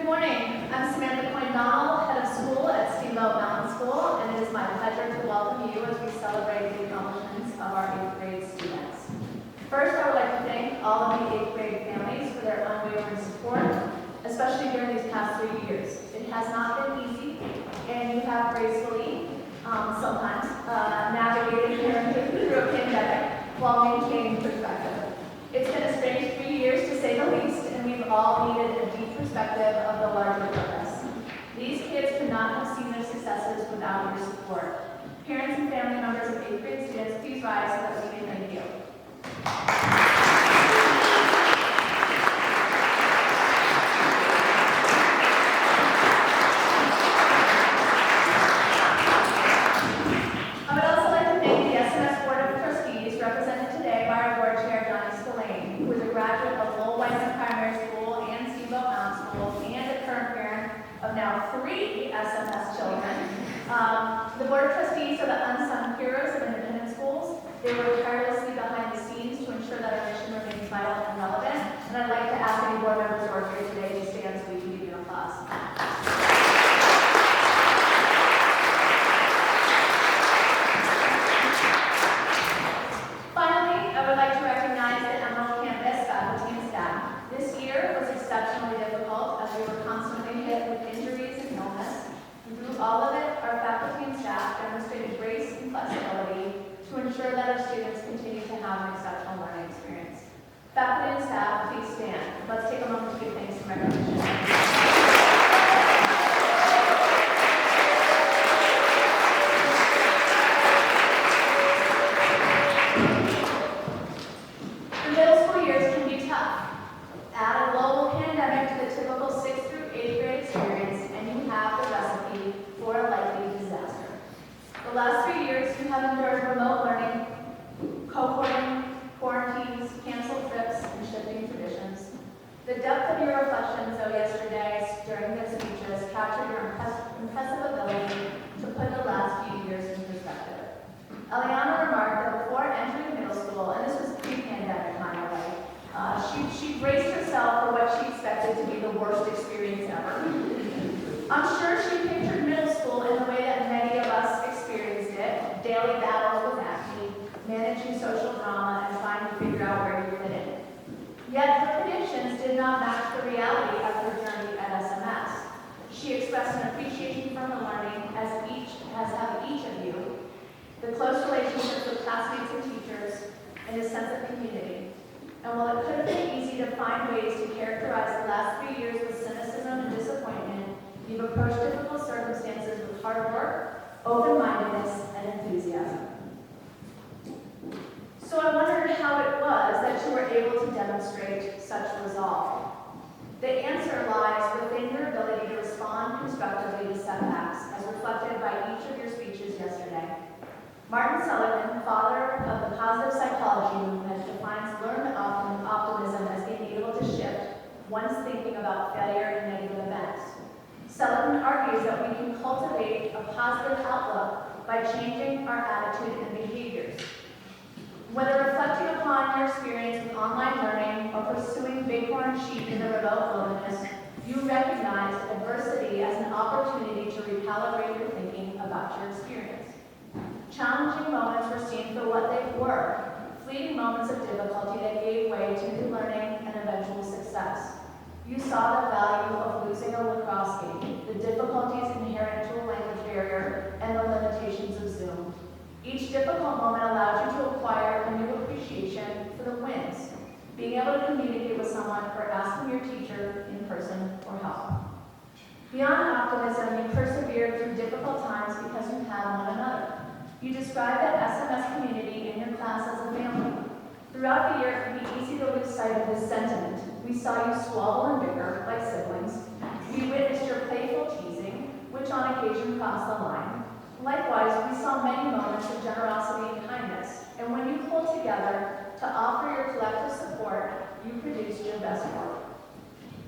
morning. I'm Samantha Coyne-Donnell, head of school at Steamboat Mountain School, and it is my pleasure to welcome you as we celebrate the accomplishments of our 8th grade students. First, I would like to thank all of the 8th grade families for their unwavering support, especially during these past 3 years. It has not been easy, and you have gracefully, sometimes, navigated through a pandemic while maintaining perspective. It's been a strange 3 years to say the least, and we've all needed a deep perspective of the larger purpose. These kids could not have seen their successes without your support. Parents and family members of 8th grade students, please rise so that we can thank you. I would also like to thank the SMS Board of Trustees, represented today by our board chair, who is a graduate of Lowell Whiteman Primary School and Steamboat Mountain School, and a current parent of now 3 SMS children. The Board of Trustees are the unsung heroes of independent schools. They work tirelessly behind the scenes to ensure that our mission remains vital and relevant. And I'd like to ask any board members who are here today to stand so we can give you an applause. I would like to recognize the Emerald Campus faculty and staff. This year was exceptionally difficult as we were constantly hit with injuries and illness. And through all of it, our faculty and staff demonstrated grace and flexibility to ensure that our students continue to have an exceptional learning experience. Faculty and staff, please stand. Let's take a moment to give thanks and recognition. The last 3 years, you have endured remote learning, cohorting, quarantines, canceled trips, and shifting traditions. The depth of your reflections, though, yesterday during their speeches captured your impressive ability to put the last few years in perspective. Eliana remarked that before entering middle school, and this was pre-pandemic, by the way, she braced herself for what she expected to be the worst experience ever. I'm sure she pictured middle school in the way that many of us experienced it: daily battles with acne, managing social drama, and trying to figure out where you fit in. Yet her predictions did not match the reality of her journey at SMS. She expressed an appreciation for her learning, as have each of you, the close relationships with classmates and teachers, and a sense of community. And while it could have been easy to find ways to characterize the last 3 years with cynicism and disappointment, you've approached difficult circumstances with hard work, open-mindedness, and enthusiasm. So I wondered how it was that you were able to demonstrate such resolve. The answer lies within your ability to respond constructively to setbacks, as reflected by each of your speeches yesterday. Martin Seligman, father of the positive psychology movement, defines learned optimism as being able to shift one's thinking about failure and negative events. Seligman argues that we can cultivate a positive outlook by changing our attitude and behaviors. Whether reflecting upon your experience with online learning or pursuing bighorn sheep in the remote wilderness, you recognize adversity as an opportunity to recalibrate your thinking about your experience. Challenging moments were seen for what they were: fleeting moments of difficulty that gave way to new learning and eventual success. You saw the value of losing a lacrosse game, the difficulties inherent to a language barrier, and the limitations of Zoom. Each difficult moment allowed you to acquire a new appreciation for the wins, being able to communicate with someone or asking your teacher in person for help. Beyond optimism, you persevered through difficult times because you had one another. You described the SMS community in your class as a family. Throughout the year, it can be easy to lose sight of this sentiment. We saw you squabble and bicker like siblings. We witnessed your playful teasing, which on occasion crossed the line. Likewise, we saw many moments of generosity and kindness, and when you pulled together to offer your collective support, you produced your best work.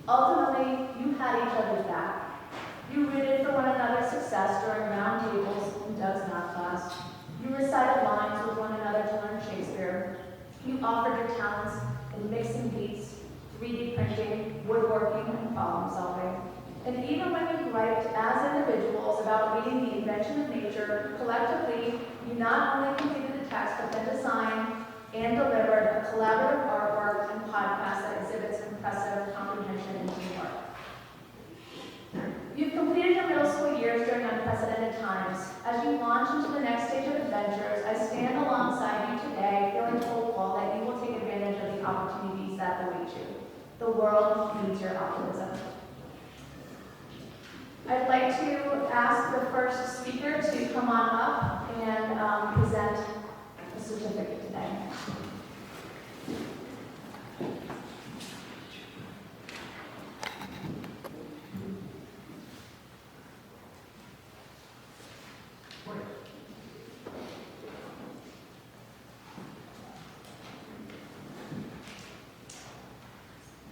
Ultimately, you had each other's back. You rooted for one another's success during round tables in Doug's math class. You recited lines with one another to learn Shakespeare. You offered your talents in mixing beats, 3D printing, woodworking, and problem solving. And even when you griped as individuals about reading the invention of nature, collectively, you not only completed the text, but then designed and delivered a collaborative artwork and podcast that exhibits impressive comprehension and teamwork. You've completed your middle school years during unprecedented times. As you launch into the next stage of adventures, I stand alongside you today, feeling hopeful that you will take advantage of the opportunities that await you. The world needs your optimism. I'd like to ask the first speaker to come on up and present a certificate today.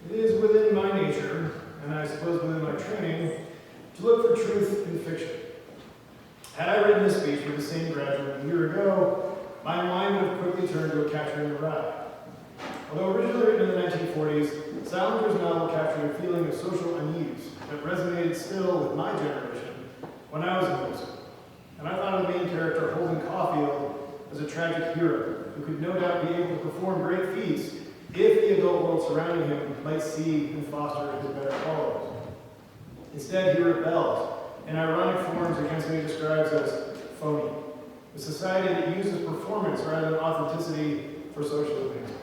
It is within my nature, and I suppose within my training, to look for truth in fiction. Had I written this speech with the same graduate a year ago, my mind would have quickly turned to a Catcher in the Rye. Although originally written in the 1940s, Salinger's novel captured a feeling of social unease that resonated still with my generation when I was in middle school. And I thought of the main character, Holden Caulfield, as a tragic hero who could no doubt be able to perform great feats if the adult world surrounding him might see and foster his better qualities. Instead, he rebelled in ironic forms against what he describes as phony, a society that uses performance rather than authenticity for social advancement.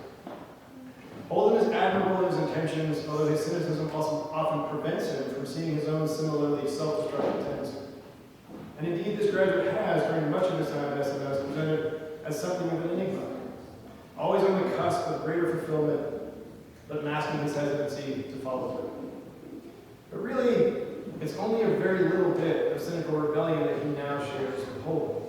Holden is admirable in his intentions, although his cynicism often prevents him from seeing his own similarly self-destructive tendencies. And indeed, this graduate has, during much of his time at SMS, presented as something of an enigma, always on the cusp of greater fulfillment, but masking his hesitancy to follow through. But really, it's only a very little bit of cynical rebellion that he now shares with Holden.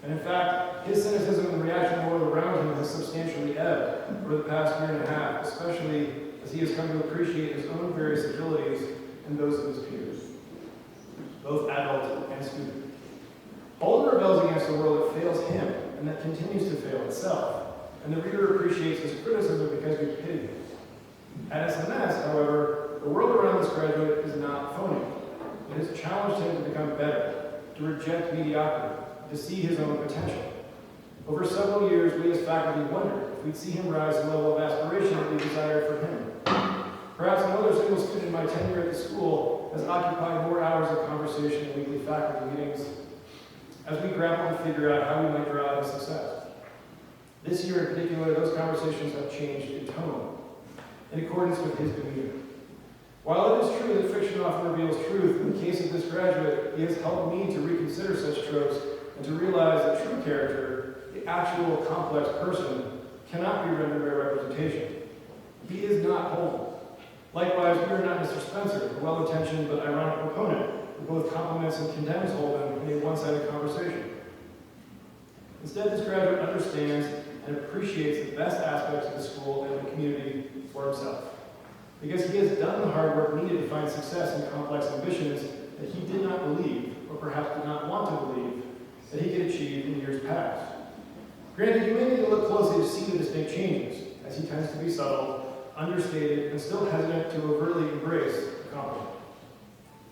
And in fact, his cynicism and reaction to the world around him has substantially ebbed over the past year and a half, especially as he has come to appreciate his own various abilities and those of his peers, both adult and student. Holden rebels against a world that fails him and that continues to fail itself. And the reader appreciates his criticism because we pity him. At SMS, however, the world around this graduate is not phony. It has challenged him to become better, to reject mediocrity, to see his own potential. Over several years, we as faculty wondered if we'd see him rise to the level of aspiration that we desired for him. Perhaps no other single student in my tenure at the school has occupied more hours of conversation in weekly faculty meetings as we grapple to figure out how we might draw out his success. This year in particular, those conversations have changed in tone, in accordance with his demeanor. While it is true that fiction often reveals truth, in the case of this graduate, he has helped me to reconsider such tropes and to realize that true character, the actual complex person, cannot be rendered by representation. He is not Holden. Likewise, we are not Mr. Spencer, a well-intentioned but ironic opponent who both compliments and condemns Holden in a one-sided conversation. Instead, this graduate understands and appreciates the best aspects of the school and the community for himself, because he has done the hard work needed to find success in complex ambitions that he did not believe, or perhaps did not want to believe, that he could achieve in years past. Granted, you may need to look closely to see the distinct changes, as he tends to be subtle, understated, and still hesitant to overtly embrace accomplishment.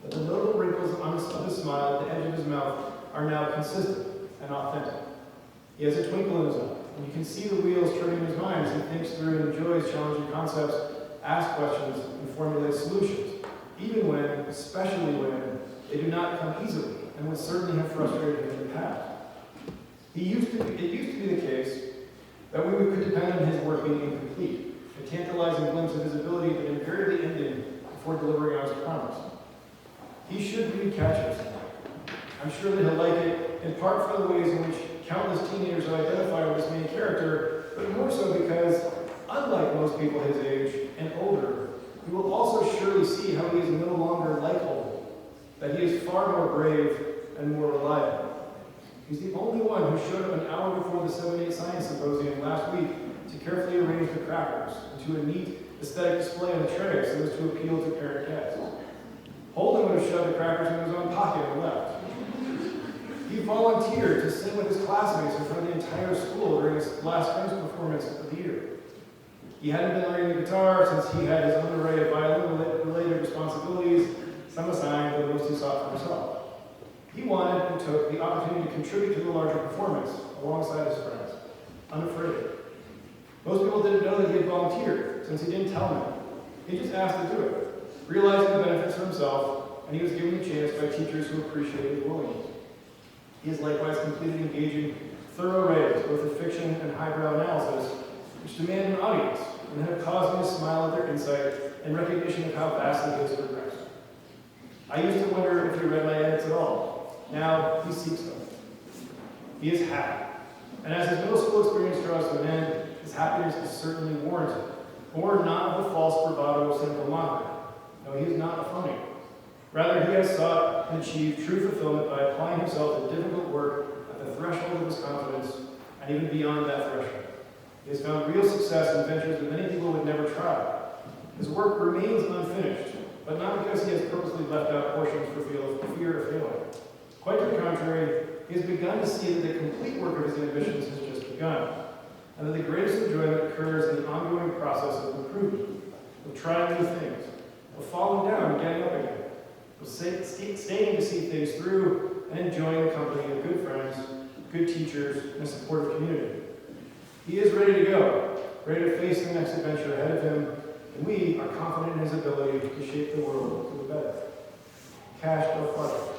But the notable wrinkles of his smile at the edge of his mouth are now consistent and authentic. He has a twinkle in his eye, and you can see the wheels turning in his mind as he thinks through and enjoys challenging concepts, asks questions, and formulates solutions, even when, especially when, they do not come easily and would certainly have frustrated him in the past. It used to be the case that we could depend on his work being incomplete, a tantalizing glimpse of his ability that invariably ended before delivering on his promise. He should read Catcher tonight. I'm sure that he'll like it, in part for the ways in which countless teenagers identify with his main character, but more so because, unlike most people his age and older, you will also surely see how he is no longer like Holden, that he is far more brave and more reliable. He's the only one who showed up an hour before the 7-8 Science Symposium last week to carefully arrange the crackers into a neat, aesthetic display on the tray so as to appeal to parent guests. Holden would have shoved the crackers in his own pocket and left. He volunteered to sing with his classmates in front of the entire school during his last French performance of the year. He hadn't been learning the guitar since he had his own array of violin-related responsibilities, some assigned, but most he sought for himself. He wanted and took the opportunity to contribute to the larger performance alongside his friends, unafraid. Most people didn't know that he had volunteered, since he didn't tell them. He just asked to do it, realizing the benefits for himself, and he was given the chance by teachers who appreciated his willingness. He has likewise completed engaging, thorough writers, both of fiction and highbrow analysis, which demand an audience and have caused me to smile at their insight and recognition of how vastly he has progressed. I used to wonder if he read my edits at all. Now he seeks them. He is happy. And as his middle school experience draws to an end, his happiness is certainly warranted, born not of the false bravado of cynical mockery. No, he is not a phony. Rather, he has sought and achieved true fulfillment by applying himself to difficult work at the threshold of his confidence and even beyond that threshold. He has found real success in ventures that many people would never try. His work remains unfinished, but not because he has purposely left out portions for fear of failing. Quite to the contrary, he has begun to see that the complete work of his ambitions has just begun, and that the greatest enjoyment occurs in the ongoing process of improvement, of trying new things, of falling down and getting up again, of staying to see things through and enjoying the company of good friends, good teachers, and a supportive community. He is ready to go, ready to face the next adventure ahead of him, and we are confident in his ability to shape the world for the better. Cash or flutter.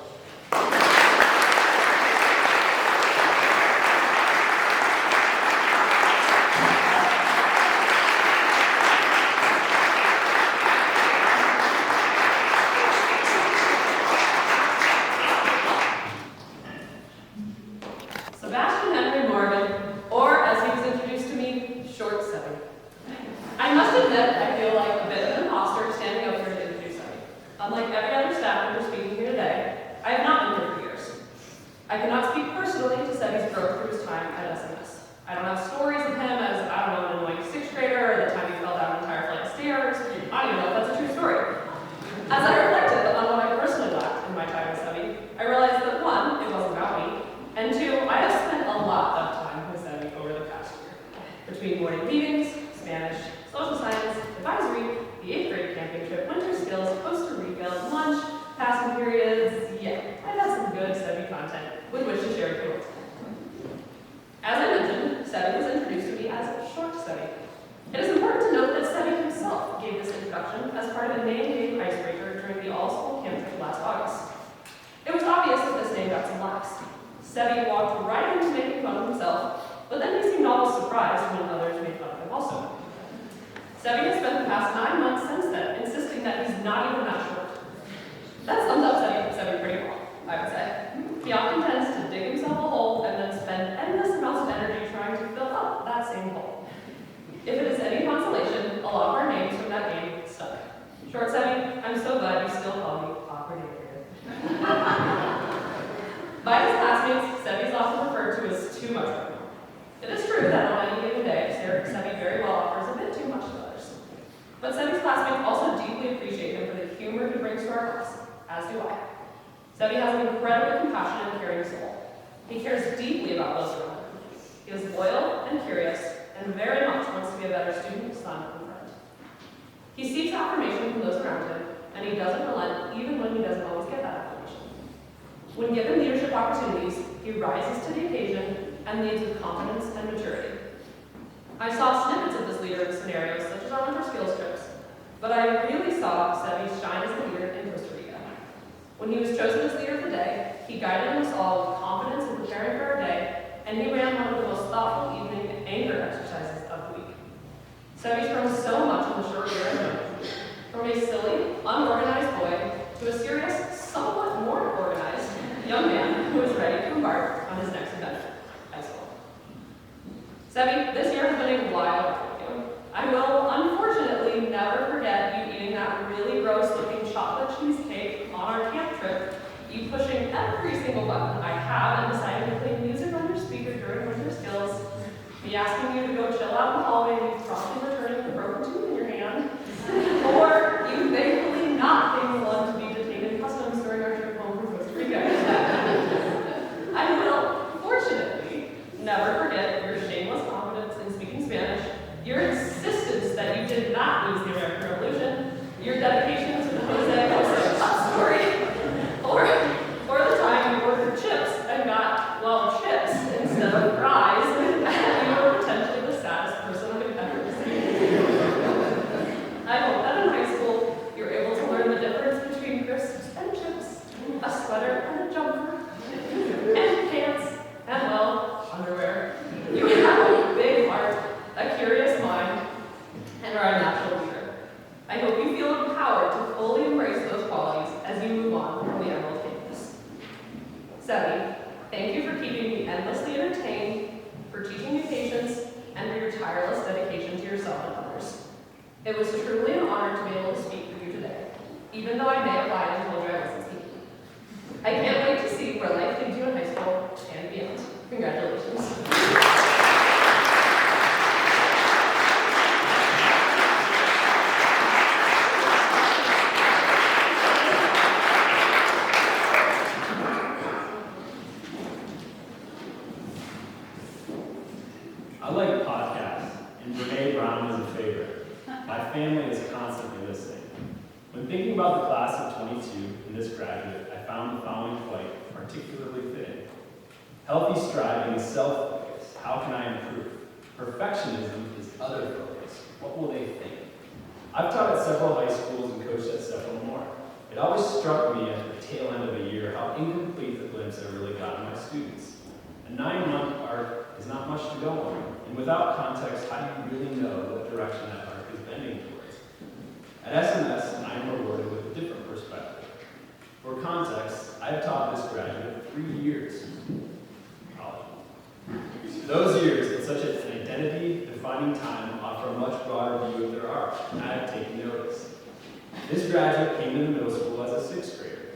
Your dedication to the Jose Jose love story. we move on from the Emerald campus. Sevi, thank you for keeping me endlessly entertained, for teaching me patience, and for your tireless dedication to yourself and others. It was truly an honor to be able to speak for you today, even though I may have lied and told you I wasn't speaking. I can't wait to see where life leads you in high school and beyond. Congratulations. I like podcasts, and Brene Brown is a favorite. My family is constantly listening. When thinking about the class of 22 and this graduate, I found the following quote particularly fitting. Healthy striving is self-focus. How can I improve? Perfectionism is other focus. What will they think? I've taught at several high schools and coached at several more. It always struck me at the tail end of a year how incomplete the glimpse I really got in my students. A 9-month arc is not much to go on, and without context, how do you really know what direction that arc is bending towards? At SMS, I am rewarded with a different perspective. For context, I have taught this graduate 3 years. College. Those years, in such an identity-defining time, offer a much broader view of their arc, and I have taken notice. This graduate came into middle school as a 6th grader.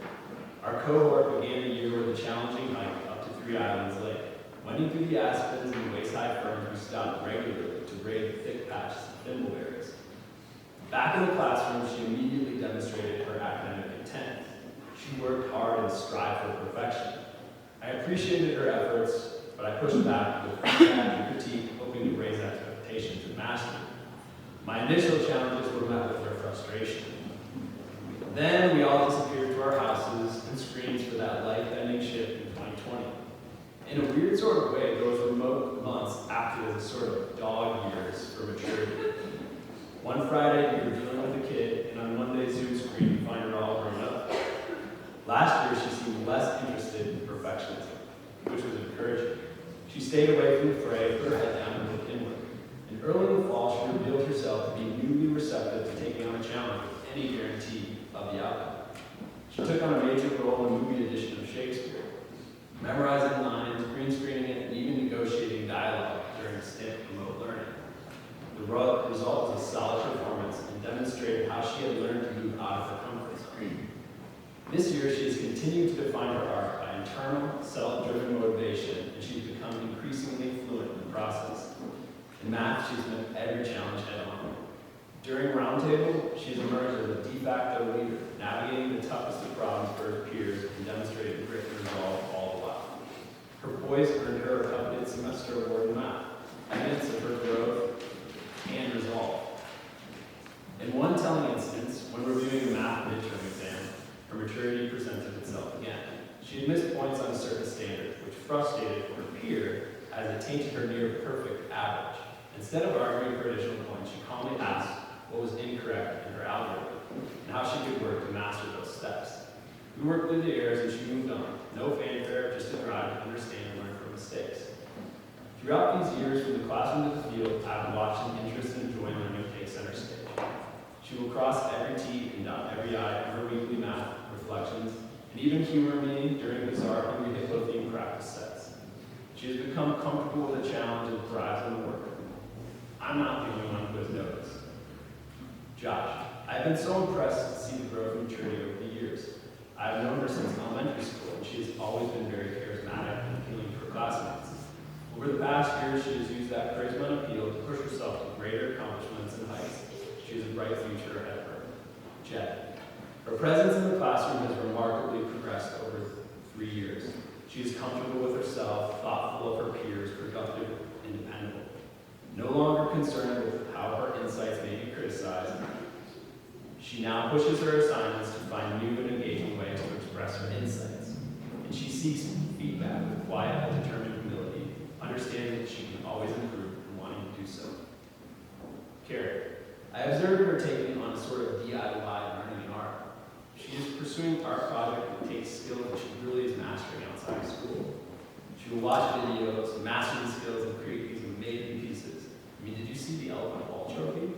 Our cohort began the year with a challenging hike up to 3 Islands Lake, wending through the aspens and waist-high ferns we stopped regularly to braid the thick patches of thimbleberries. Back in the classroom, she immediately demonstrated her academic intent. She worked hard and strived for perfection. I appreciated her efforts, but I pushed back with feedback and critique, hoping to raise expectations and mastery. My initial challenges were met with her frustration. Then we all disappeared to our houses and screens for that life-ending shift in 2020. In a weird sort of way, those remote months acted as a sort of dog years for maturity. One Friday, we were dealing with a kid, and on Monday's Zoom screen, we find her all grown up. Last year, she seemed less interested in perfectionism, which was encouraging. She stayed away from the fray, put her head down, and looked inward. And early in the fall, she revealed herself to be newly receptive to taking on a challenge with any guarantee of the outcome. She took on a major role in a movie edition of Shakespeare, memorizing lines, green screening it, and even negotiating dialogue during a stint of remote learning. The result was a solid performance and demonstrated how she had learned to move out of her comfort zone. This year, she has continued to define her art by internal, self-driven motivation, and she's become increasingly fluent in the process. In math, she's met every challenge head-on. During Roundtable, she's emerged as a de facto leader, navigating the toughest of problems for her peers and demonstrating grit and resolve all the while. Her poise earned her a coveted semester award in math, evidence of her growth and resolve. In one telling instance, when reviewing a math midterm exam, her maturity presented itself again. She had missed points on a certain standard, which frustrated her peer as it tainted her near perfect average. Instead of arguing for additional points, she calmly asked what was incorrect in her algorithm and how she could work to master those steps. We worked through the errors and she moved on. No fanfare, just a drive to understand and learn from mistakes. Throughout these years, from the classroom to the field, I've watched an interest and joy learning take center stage. She will cross every T and dot every I in her weekly math reflections, and even humor me during bizarre Henry Hippo-themed practice sets. She has become comfortable with the challenge and thrives in the work. I'm not the only one who has noticed. Josh, I've been so impressed to see the growth and maturity over the years. I've known her since elementary school, and she has always been very charismatic and appealing to her classmates. Over the past years, she has used that charisma and appeal to push herself to greater accomplishments and heights. She has a bright future ahead of her. Jed, her presence in the classroom has remarkably progressed over 3 years. She is comfortable with herself, thoughtful of her peers, productive, and dependable. No longer concerned with how her insights may be criticized, she now pushes her assignments to find new and engaging ways to express her insights. And she seeks feedback with quiet and determined humility, understanding that she can always improve and wanting to do so. Carrie, I observed her taking on a sort of DIY learning in art. She is pursuing an art project that takes skills that she really is mastering outside of school. She will watch videos, master the skills, and create these amazing pieces. I mean, did you see the Elephant Ball trophy?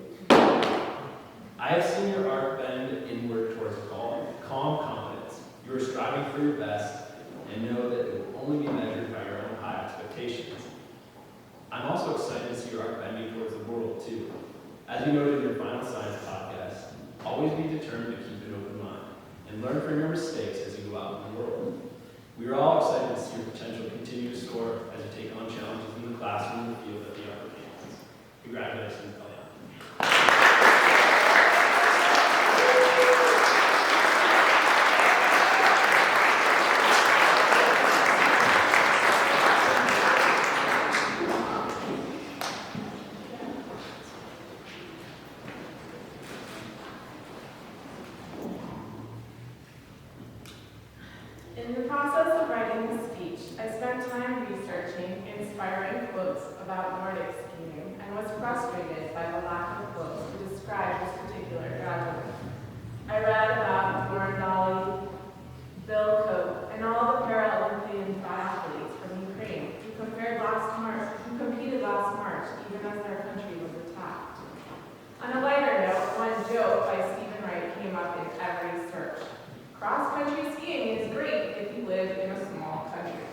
I have seen your art bend inward towards calm confidence. You are striving for your best and know that it will only be measured by your own high expectations. I'm also excited to see your art bending towards the world too. As you noted in your final science podcast, always be determined to keep an open mind and learn from your mistakes as you go out in the world. We are all excited to see your potential continue to soar as you take on challenges in the classroom and the field at the upper campus. Congratulations, Eliana. In the process of writing the speech, I spent time researching inspiring quotes about Nordic skiing and was frustrated by the lack of quotes to describe this particular graduate. I read about Bjorn Dali, Bill Koch, and all the Paralympian triathletes from Ukraine who competed last March even as their country was attacked. On a lighter note, one joke by Stephen Wright came up in every search. Cross-country skiing is great if you live in a small country.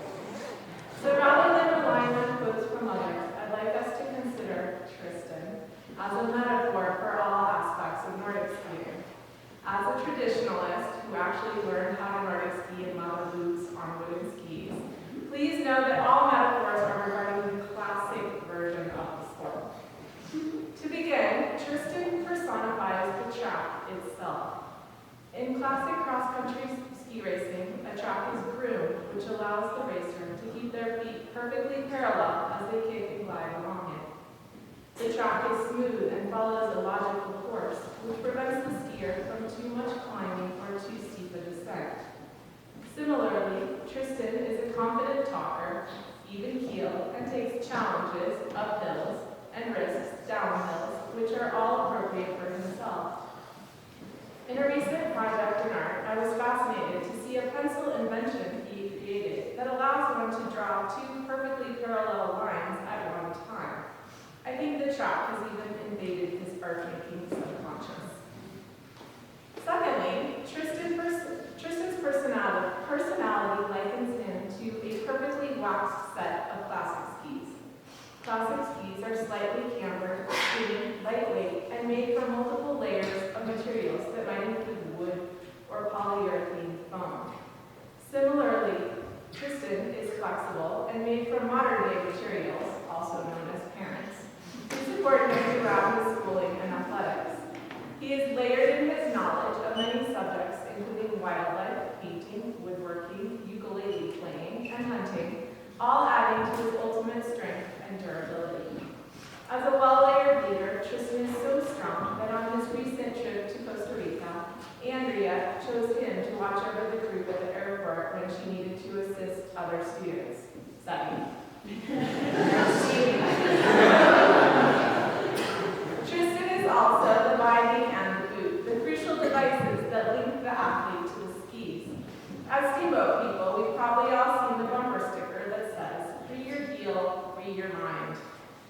So rather than relying on quotes from others, I'd like us to consider Tristan as a metaphor for all aspects of Nordic skiing. As a traditionalist who actually learned how to Nordic ski in leather boots on wooden skis, please know that all metaphors are regarding the classic version of the sport. To begin, Tristan personifies the track itself. In classic cross-country ski racing, a track is groomed, which allows the racer to keep their feet perfectly parallel as they kick and glide along it. The track is smooth and follows a logical course, which prevents the skier from too much climbing or too steep a descent. Similarly, Tristan is a confident talker, even keel, and takes challenges, uphills, and risks, downhills, which are all appropriate for himself. In a recent project in art, I was fascinated to see a pencil invention he created that allows one to draw two perfectly parallel lines at one time. I think the track has even invaded his art-making subconscious. Secondly, Tristan's personality likens him to a perfectly waxed set of classic skis. Classic skis are slightly cambered, skinny, lightweight, and made from multiple layers of materials that might include wood or polyurethane foam. Similarly, Tristan is flexible and made from modern-day materials, also known as parents, to support him throughout his schooling and athletics. He is layered in his knowledge of many subjects, including wildlife, painting, woodworking, ukulele playing, and hunting, all adding to his ultimate strength and durability. As a well-layered leader, Tristan is so strong that on his recent trip to Costa Rica, Andrea chose him to watch over the group at the airport when she needed to assist other students. Tristan is also the binding and the boot, the crucial devices that link the athlete to the skis. As steamboat people, we've probably all seen the bumper sticker that says, "Free your heel, free your mind."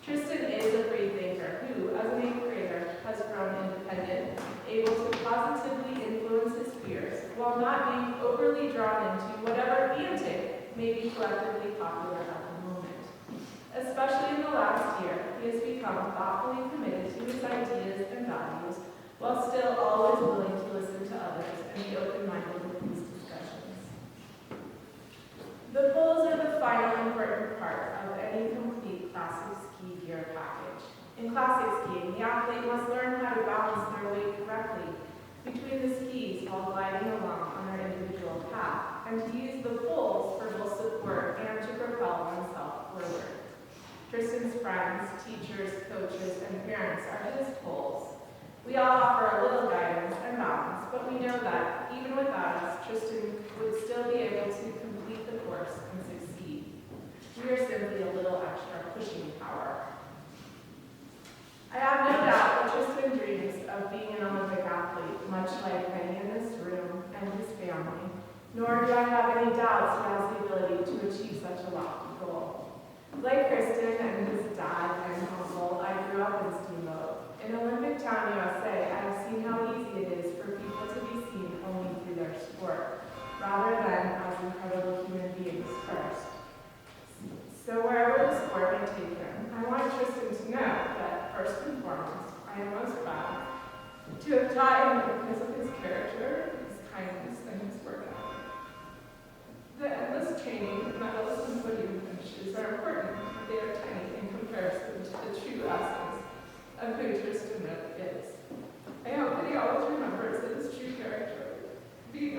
Tristan is a free thinker who, as an 8th grader, has grown independent, able to positively influence his peers while not being overly drawn into whatever antic may be collectively popular at the moment. Especially in the last year, he has become thoughtfully committed to his ideas and values while still always willing to listen to others and be open-minded with these discussions. The poles are the final important part of any complete classic ski gear package. In classic skiing, the athlete must learn how to balance their weight correctly between the skis while gliding along on their individual path, and to use the poles for both support and to propel oneself forward. Tristan's friends, teachers, coaches, and parents are his poles. We all offer a little guidance and balance, but we know that, even without us, Tristan would still be able to complete the course and succeed. We are simply a little extra pushing power. I have no doubt that Tristan dreams of being an Olympic athlete, much like many in this room and his family, nor do I have any doubts he has the ability to achieve such a lofty goal. Like Kristen and his dad and uncle, I grew up in Steamboat. In Olympic Town, USA, I have seen how easy it is for people to be seen only through their sport, rather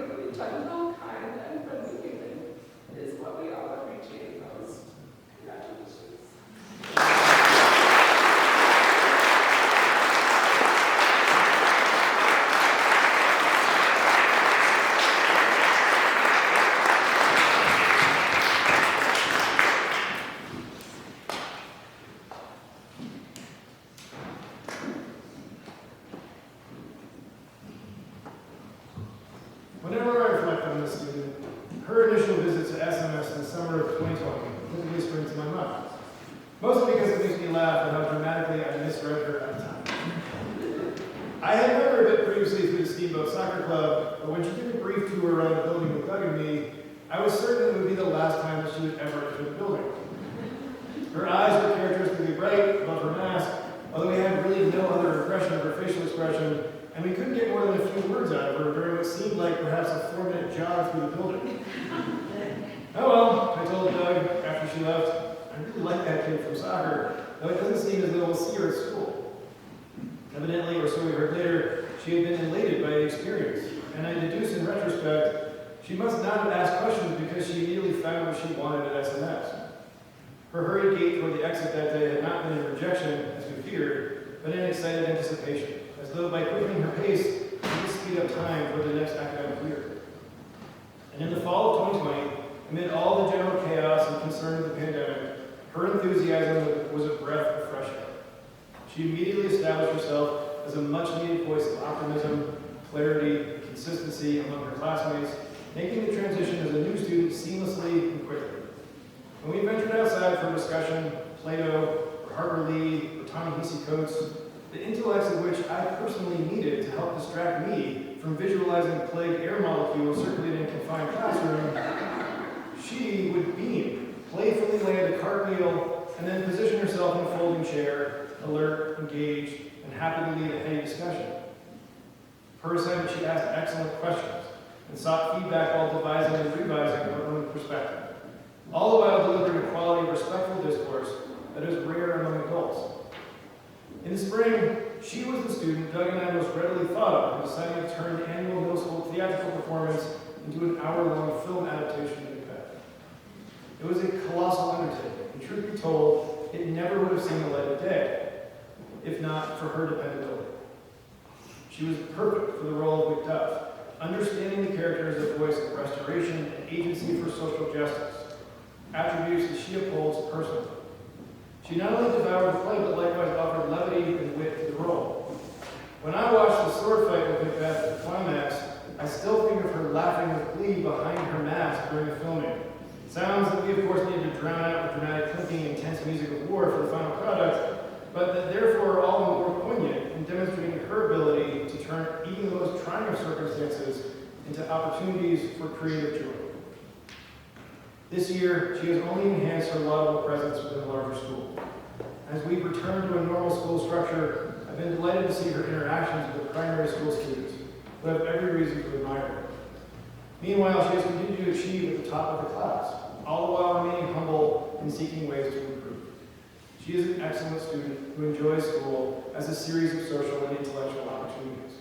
incredibly gentle, kind, and friendly human. It is what we all appreciate most. Congratulations. Whenever I reflect on this student, her initial visit to SMS in the summer of 2020 typically springs to my mind. Mostly because it makes me laugh at how dramatically I misread her at the time. I had known her a bit previously through the Steamboat Soccer Club, but when she did a brief tour around the building with Doug and me, I was certain it would be the last time that she would ever enter the building. Her eyes were characteristically bright above her mask, although we had really no other impression of her facial expression, and we couldn't get more than a few words out of her during what seemed like perhaps a 4-minute jog through the building. Oh well, I told Doug after she left, I really like that kid from soccer, though it doesn't seem as though we'll see her at school. Evidently, or so we heard later, she had been elated by the experience, and I deduce in retrospect, she must not have asked questions because she immediately found what she wanted at SMS. Her hurried gait toward the exit that day had not been in rejection, as we feared, but in excited anticipation, as though by quickening her pace, she could speed up time for the next academic year. And in the fall of 2020, amid all the general chaos and concern of the pandemic, her enthusiasm was a breath of fresh air. She immediately established herself as a much-needed voice of optimism, clarity, and consistency among her classmates, making the transition as a new student seamlessly and quickly. When we ventured outside for discussion, Plato, or Harper Lee, or Ta-Nehisi Coates, the intellects of which I personally needed to help distract me from visualizing plague air molecules circulating in a confined classroom, she would beam, playfully land a cartwheel, and then position herself in a folding chair, alert, engaged, and happy to lead a heady discussion. Per assignment, she asked excellent questions and sought feedback while devising and revising her own perspective, all the while delivering a quality, respectful discourse that is rare among adults. In the spring, she was the student Doug and I most readily thought of in deciding to turn the annual middle school theatrical performance into an hour-long film adaptation of Macbeth. It was a colossal undertaking, and truth be told, it never would have seen the light of day, if not for her dependability. She was perfect for the role of Macduff, understanding the character as a voice of restoration and agency for social justice, attributes that she upholds personally. She not only devoured the play, but likewise offered levity and wit to the role. When I watched the sword fight with Macbeth at the climax, I still think of her laughing with glee behind her mask during the filming. Sounds that we of course needed to drown out with dramatic clinking and intense music of war for the final product, but that therefore are all the more poignant in demonstrating her ability to turn even the most trying of circumstances into opportunities for creative joy. This year, she has only enhanced her laudable presence within the larger school. As we return to a normal school structure, I've been delighted to see her interactions with the primary school students, who have every reason to admire her. Meanwhile, she has continued to achieve at the top of the class, all the while remaining humble and seeking ways to improve. She is an excellent student who enjoys school as a series of social and intellectual opportunities.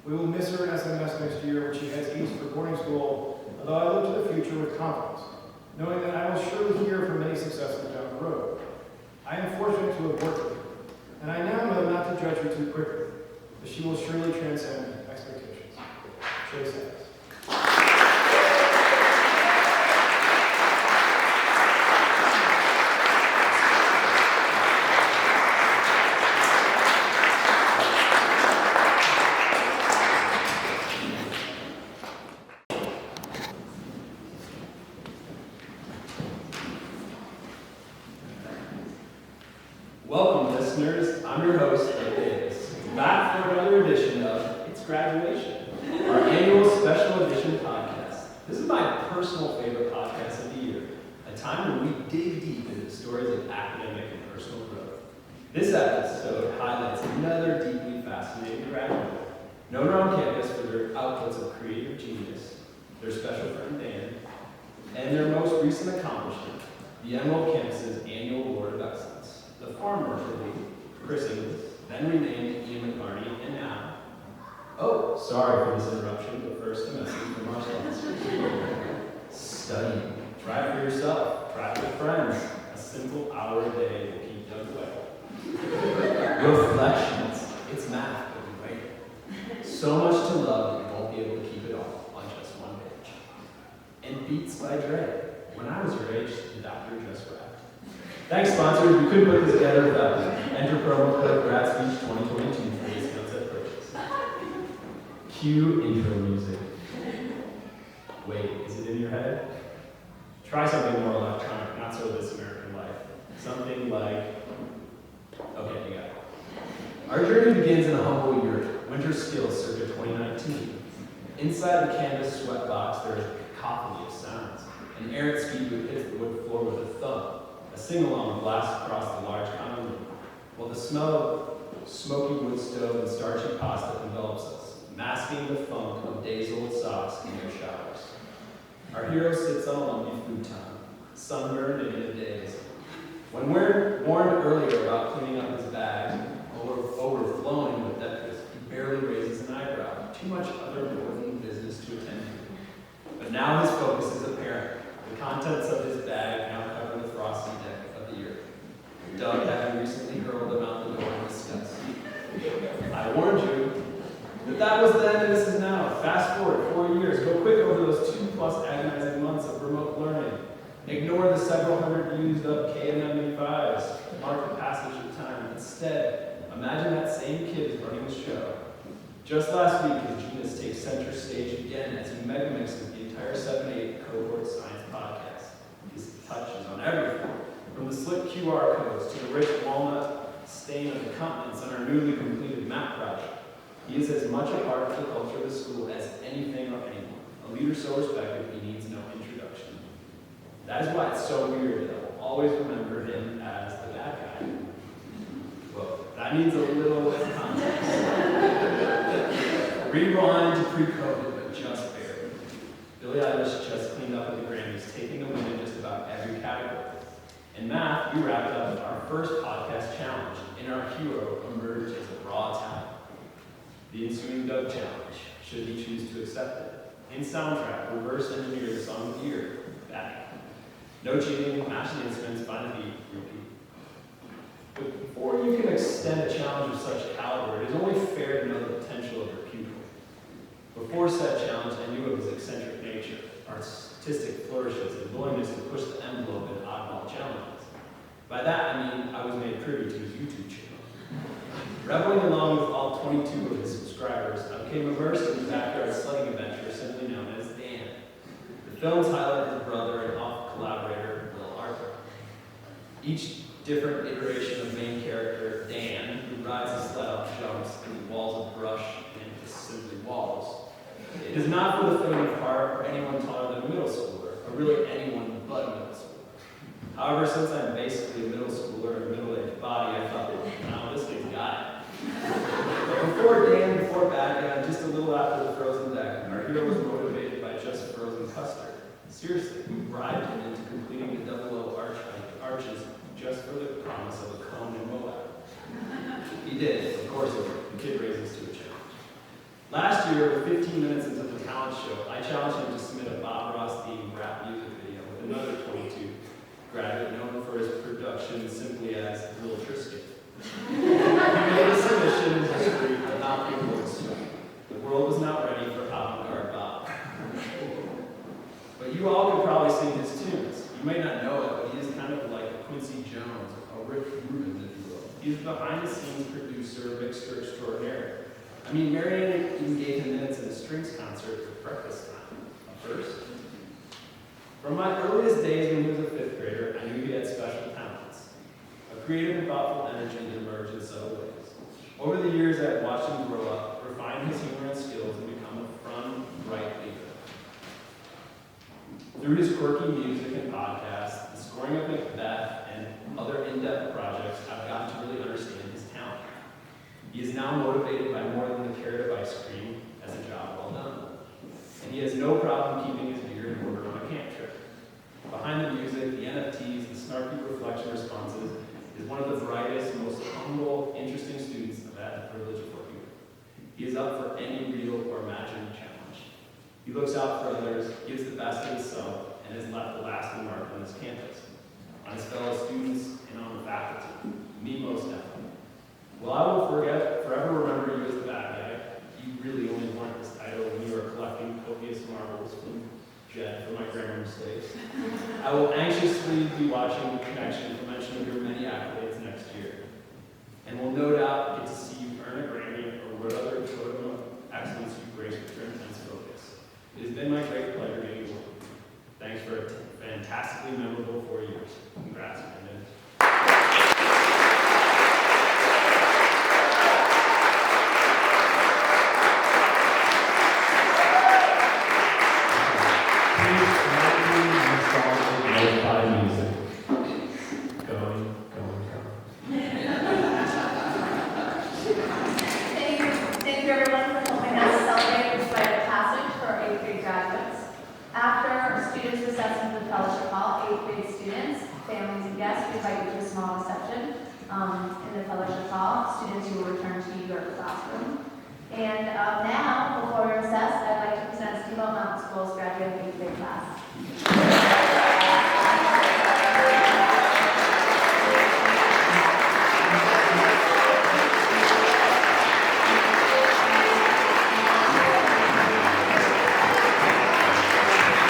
We will miss her at SMS next year when she heads east for boarding school, although I look to the future with confidence, knowing that I will surely hear from many successes down the road. I am fortunate to have worked with her, and I now know not to judge her too quickly, but she will surely transcend expectations. Chase Harris. Welcome, listeners. I'm your host, Doug Davis, back for another edition of It's Graduation, our annual special edition podcast. This is my personal favorite podcast of the year, a time when we dig deep into the stories of academic and personal growth. This episode highlights another deeply fascinating graduate, known around campus for their outputs of creative genius, their special friend Dan, and their most recent accomplishment, the Emerald Campus's annual Award of Excellence. The former lead, Chris Inglis, then renamed Ian McCarney, and now Oh, sorry for this interruption, but first a message from our sponsor. Study. Try it for yourself. Try it with friends. A simple hour a day will keep Doug away. Reflections. It's math, but we write it. So much to love that you won't be able to keep it all on just one page. And Beats by Dre. When I was your age, the doctor just rapped. Thanks, sponsors. We couldn't put this together without you. Enter promo code GradSpeech2022 for discounts at purchase. Cue intro music. Wait, is it in your head? Try something more electronic, not so This American Life. Something like, okay, you got it. Our journey begins in a humble yurt, Winter Skills circa 2019. Inside the canvas sweatbox, there is a cacophony of sounds. An errant speedboot hits the wood floor with a thud. A sing-along blasts across the large common room, while the smell of smoky wood stove and starchy pasta envelops us, masking the funk of days-old socks in their showers. Our hero sits on a lumpy futon, sunburned and in a daze. When we're warned earlier about cleaning up his bag, overflowing with detritus, he barely raises an eyebrow. Too much other important business to attend to. But now his focus is apparent. The contents of his bag now cover the frosty deck of the earth. Doug having recently hurled them out the door in disgust. I warned you that was then and this is now. Fast forward 4 years. Go quick over those 2+ agonizing months of remote learning. Ignore the several hundred used up K&M5s. Mark the passage of time. Instead, imagine that same kid is running the show. Just last week, his genius takes center stage again as he megamixes the entire 7-8 cohort science podcast. His touch is on everything, from the slick QR codes to the rich walnut stain of the continents on our newly completed map project. He is as much a part of the culture of the school as anything or anyone. A leader so respected, he needs no introduction. That is why it's so weird that I will always remember him as the bad guy. Well, that needs a little context. Rewind to pre-COVID, but just barely. Billie Eilish just cleaned up at the Grammys, taking the win in just about every category. In math, we wrapped up our first podcast challenge, and our hero emerged as a raw talent. The ensuing Doug challenge, should he choose to accept it. In soundtrack, reverse engineer the song of the year, back. No cheating, match the instruments, find the beat, repeat. But before you can extend a challenge of such caliber, it is only fair to know the potential of your pupil. Before said challenge, I knew of his eccentric nature, artistic flourishes, and willingness to push the envelope in oddball challenges. By that, I mean I was made privy to his YouTube channel. Reveling along with all 22 of his subscribers, I became immersed in the backyard sledding adventure simply known as Dan. The films highlight his brother and off-collaborator, Will Arthur. Each different iteration of main character, Dan, who rides his sled up jumps through walls of brush and just simply walls. It is not for the faint of heart or anyone taller than a middle schooler, or really anyone but a middle schooler. However, since I'm basically a middle schooler in a middle-aged body, I thought, wow, this kid's got it. But before Dan, before bad guy, just a little after the frozen deck, our hero was motivated by just frozen custard. Seriously, we bribed him into completing the double O arches just for the promise of a cone and Moab. He did, of course he did. The kid raises to a challenge. Last year, with 15 minutes into the talent show, I challenged him to submit a Bob Ross-themed rap music video with another 22 graduate known for his production simply as Lil Trisket. He made a submission in history, but not the awards. The world was not ready for avant-garde Bob. But you all could probably sing his tunes. You may not know it, but he is kind of like a Quincy Jones, a Rick Rubin, if you will. He's a behind-the-scenes producer, mixer extraordinaire. I mean, Marianne even gave him minutes at a strings concert for breakfast time. A first. From my earliest days when he was a 5th grader, I knew he had special talents. A creative and thoughtful energy that emerged in subtle ways. Over the years, I have watched him grow up, refine his humor and skills, and become a fun, bright leader. Through his quirky music and podcasts, the scoring of Macbeth, and other in-depth projects, I've gotten to really understand his talent. He is now motivated by more than the carrot of ice cream as a job well done. And he has no problem keeping his beard in order on a camp trip. Behind the music, the NFTs, the snarky reflection responses, is one of the brightest, most humble, interesting students I've had the privilege of working with. He is up for any real or imagined challenge. He looks out for others, gives the best of himself, and has left a lasting mark on this campus, on his fellow students, and on the faculty, me most definitely. While I will forever remember you as the bad guy, you really only wanted this title when you were collecting copious marbles from Jed for my grammar mistakes. I will anxiously be watching the connection for mentioning your many accolades next year, and will no doubt get to see you earn a Grammy or what other totem of excellence you grace with your intense focus. It has been my great pleasure getting to work with you. Thanks for a fantastically memorable 4 years. Congrats, Brandon. Thank you everyone for helping us celebrate this rite of passage for our 8th grade graduates. After students recess into the fellowship hall, 8th grade students, families, and guests, we invite you to a small reception in the fellowship hall. Students, you will return to your classroom. And now, before we recess, I'd like to present Steamboat Mountain School's graduating 8th grade class.